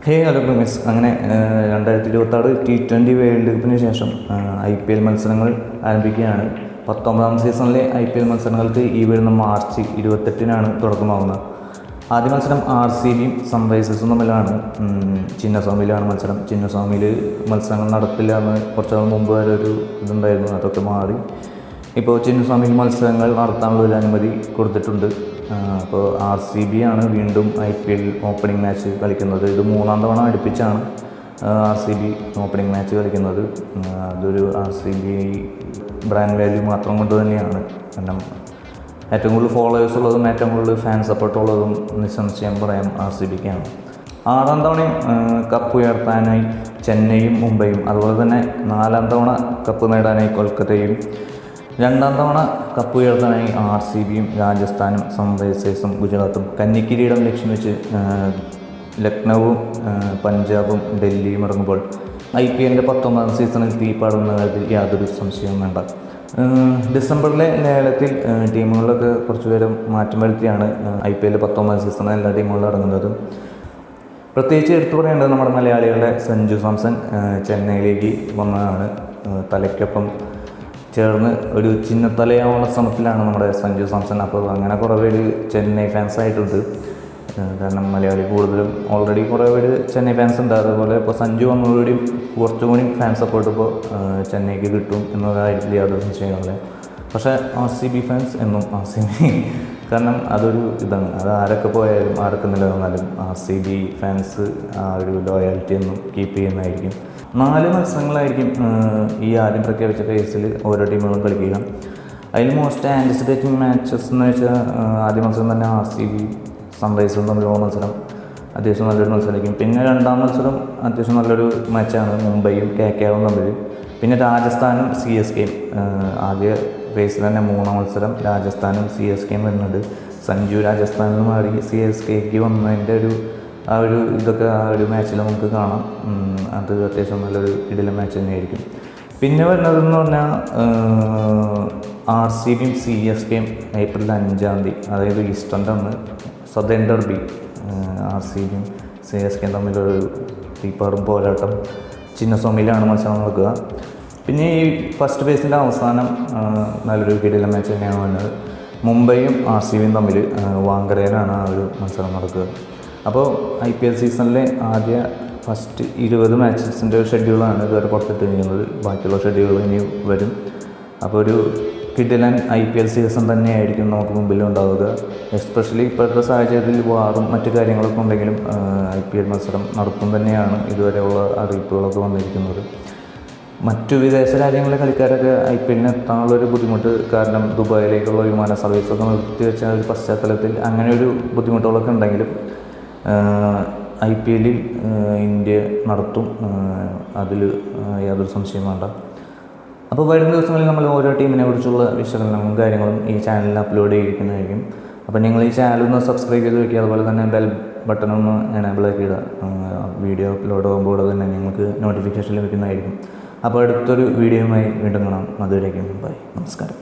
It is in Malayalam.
Hello promise. അങ്ങനെ 2026 T20 വേൾഡ് കപ്പിന് ശേഷം IPL മത്സരങ്ങൾ ആരംഭിക്കുകയാണ്. 19ാം സീസണിലെ IPL മത്സരങ്ങൾക്ക് ഈ വരുന്ന മാർച്ച് 28-നാണ് തുടക്കമാവുന്നത്. ആദ്യ മത്സരം RCBയും സൺറൈസേഴ്സും തമ്മിലാണ്. ചിന്നസ്വാമിയിലാണ് മത്സരം. ചിന്നസ്വാമിയിൽ മത്സരങ്ങൾ നടത്തില്ല എന്ന് കുറച്ച് മുമ്പ് വരെ ഒരു ഇതുണ്ടായിരുന്നു. അതൊക്കെ മാറി ഇപ്പോൾ ചിന്നസ്വാമിയിൽ മത്സരങ്ങൾ നടത്താനുള്ള ഒരു അനുമതി കൊടുത്തിട്ടുണ്ട്. അപ്പോൾ RCB ആണ് വീണ്ടും IPL ഓപ്പണിംഗ് മാച്ച് കളിക്കുന്നത്. ഇത് 3ാം തവണ അടുപ്പിച്ചാണ് RCB ഓപ്പണിംഗ് മാച്ച് കളിക്കുന്നത്. അതൊരു RCB ബ്രാൻഡ് വാല്യൂ മാത്രം കൊണ്ട് തന്നെയാണ്. കാരണം ഏറ്റവും കൂടുതൽ ഫോളോവേഴ്സ് ഉള്ളതും ഏറ്റവും കൂടുതൽ ഫാൻ സപ്പോർട്ടുള്ളതും നിസ്സംശയം പറയാം RCBക്കാണ്. 6ാം തവണയും കപ്പ് ഉയർത്താനായി ചെന്നൈയും മുംബൈയും, അതുപോലെ തന്നെ 4ാം തവണ കപ്പ് നേടാനായി കൊൽക്കത്തയും, 2ാം തവണ കപ്പ് ഉയർത്താനായി RCBയും രാജസ്ഥാനും സൺറൈസേഴ്സും ഗുജറാത്തും, കന്നിക്കിരീടം ലക്ഷ്യം വെച്ച് ലക്നൌവും പഞ്ചാബും ഡൽഹിയും ഇറങ്ങുമ്പോൾ IPLൻ്റെ 19ാം സീസണിൽ തീപ്പാടുന്ന കാര്യത്തിൽ യാതൊരു സംശയവും വേണ്ട. ഡിസംബറിലെ ലേലത്തിൽ ടീമുകളിലൊക്കെ കുറച്ച് പേരും മാറ്റം വരുത്തിയാണ് IPL 19ാം സീസണിൽ എല്ലാ ടീമുകളിലും ഇറങ്ങുന്നത്. പ്രത്യേകിച്ച് എടുത്തു പറയേണ്ടത് നമ്മുടെ മലയാളികളുടെ സഞ്ജു സാംസൺ ചെന്നൈയിലേക്ക് വന്നതാണ്. തലയ്ക്കൊപ്പം ചേർന്ന് ഒരു ചിഹ്നത്തലയാവുന്ന ശ്രമത്തിലാണ് നമ്മുടെ സഞ്ജു സാംസൺ. അപ്പോൾ അങ്ങനെ കുറേ പേര് ചെന്നൈ ഫാൻസ് ആയിട്ടുണ്ട്. കാരണം മലയാളി കൂടുതലും ഓൾറെഡി കുറേ പേര് ചെന്നൈ ഫാൻസ് ഉണ്ട്. അതുപോലെ ഇപ്പോൾ സഞ്ജു വന്നതോടുകൂടി കുറച്ചുകൂടി ഫാൻ സപ്പോർട്ട് ഇപ്പോൾ ചെന്നൈക്ക് കിട്ടും എന്ന കാര്യത്തിൽ യാതൊരു സംശയങ്ങളില്ല. പക്ഷേ RCB ഫാൻസ് എന്നും RCB, കാരണം അതൊരു ഇതാണ്. അത് ആരൊക്കെ പോയാലും ആരൊക്കെ നിലനിന്നാലും RCB ഫാൻസ് ആ ഒരു ലോയാലിറ്റി എന്നും കീപ്പ് ചെയ്യുന്നതായിരിക്കും. 4 മത്സരങ്ങളായിരിക്കും ഈ ആദ്യം പ്രഖ്യാപിച്ച ഫേസിൽ ഓരോ ടീമുകളും കളിക്കുക. അതിൽ മോസ്റ്റ് ആൻറ്റിസിപ്പേറ്റിംഗ് മാച്ചസ് എന്ന് വെച്ചാൽ ആദ്യ മത്സരം തന്നെ RCB സൺറൈസേഴ്സും തമ്മിലുള്ള മത്സരം അത്യാവശ്യം നല്ലൊരു മത്സരമായിരിക്കും. പിന്നെ 2ാം മത്സരം അത്യാവശ്യം നല്ലൊരു മാച്ചാണ് മുംബൈയും KKRും തമ്മിൽ. പിന്നെ രാജസ്ഥാനും CSKയും ആദ്യ ഫേസിൽ തന്നെ 3ാം മത്സരം രാജസ്ഥാനും CSKയും വരുന്നുണ്ട്. സഞ്ജു രാജസ്ഥാനിൽ മാറി CSKക്ക് വന്നതിൻ്റെ ആ ഒരു ഇതൊക്കെ ആ ഒരു മാച്ചിൽ നമുക്ക് കാണാം. അത് അത്യാവശ്യം നല്ലൊരു ഇടയിലെ മാച്ച് തന്നെയായിരിക്കും. പിന്നെ വരുന്നതെന്ന് പറഞ്ഞാൽ RCBയും CSKയും ഏപ്രിൽ 5-ാം തീയതി, അതായത് ഈസ്റ്ററിൻ്റെ അന്ന് സദേൺ ഡെർബി RCBയും CSKയും തമ്മിലൊരു തീപ്പാടും പോരാട്ടം ചിന്നസ്വാമിയിലാണ് മത്സരം നടക്കുക. പിന്നെ ഈ ഫസ്റ്റ് ഫേസിൻ്റെ അവസാനം നല്ലൊരു കിടിലൻ മാച്ച് തന്നെയാണ് വന്നത്. മുംബൈയും RCBയും തമ്മിൽ വാങ്കഡയിലാണ് ആ ഒരു മത്സരം നടക്കുക. അപ്പോൾ IPL സീസണിലെ ആദ്യ ഫസ്റ്റ് 20 മാച്ചസിൻ്റെ ഒരു ഷെഡ്യൂളാണ് ഇതുവരെ പുറത്തിട്ടിരിക്കുന്നത്. ബാക്കിയുള്ള ഷെഡ്യൂൾ ഇനി വരും. അപ്പോൾ ഒരു കിടിലൻ IPL സീസൺ തന്നെയായിരിക്കും നമുക്ക് മുമ്പിൽ ഉണ്ടാവുക. എസ്പെഷ്യലി ഇപ്പോഴത്തെ സാഹചര്യത്തിൽ വാറും മറ്റു കാര്യങ്ങളൊക്കെ ഉണ്ടെങ്കിലും IPL മത്സരം നടക്കും തന്നെയാണ് ഇതുവരെയുള്ള അറിയിപ്പുകളൊക്കെ വന്നിരിക്കുന്നത്. മറ്റു വിദേശ രാജ്യങ്ങളിലെ കളിക്കാരൊക്കെ IPLന് എത്താനുള്ളൊരു ബുദ്ധിമുട്ട് കാരണം ദുബായിലേക്കുള്ള വിമാന സർവീസൊക്കെ നിർത്തിവെച്ച ഒരു പശ്ചാത്തലത്തിൽ അങ്ങനെ ഒരു ബുദ്ധിമുട്ടുകളൊക്കെ ഉണ്ടെങ്കിലും IPLൽ ഇന്ത്യ നടത്തും. അതിൽ യാതൊരു സംശയം വേണ്ട. അപ്പോൾ വരും ദിവസങ്ങളിൽ നമ്മൾ ഓരോ ടീമിനെ കുറിച്ചുള്ള വിശകലനങ്ങളും കാര്യങ്ങളും ഈ ചാനലിൽ അപ്ലോഡ് ചെയ്തിരിക്കുന്നതായിരിക്കും. അപ്പോൾ നിങ്ങൾ ഈ ചാനൽ ഒന്ന് സബ്സ്ക്രൈബ് ചെയ്ത് വയ്ക്കുക. അതുപോലെ തന്നെ ബെൽ ബട്ടൺ ഒന്ന് എനേബിൾ ആക്കി ഇടുക. വീഡിയോ അപ്ലോഡ് ആകുമ്പോൾ തന്നെ നിങ്ങൾക്ക് നോട്ടിഫിക്കേഷൻ ലഭിക്കുന്നതായിരിക്കും. അപ്പോൾ അടുത്തൊരു വീഡിയോയുമായി വീണ്ടും കാണാം. അതുവരേക്കും ബൈ, നമസ്കാരം.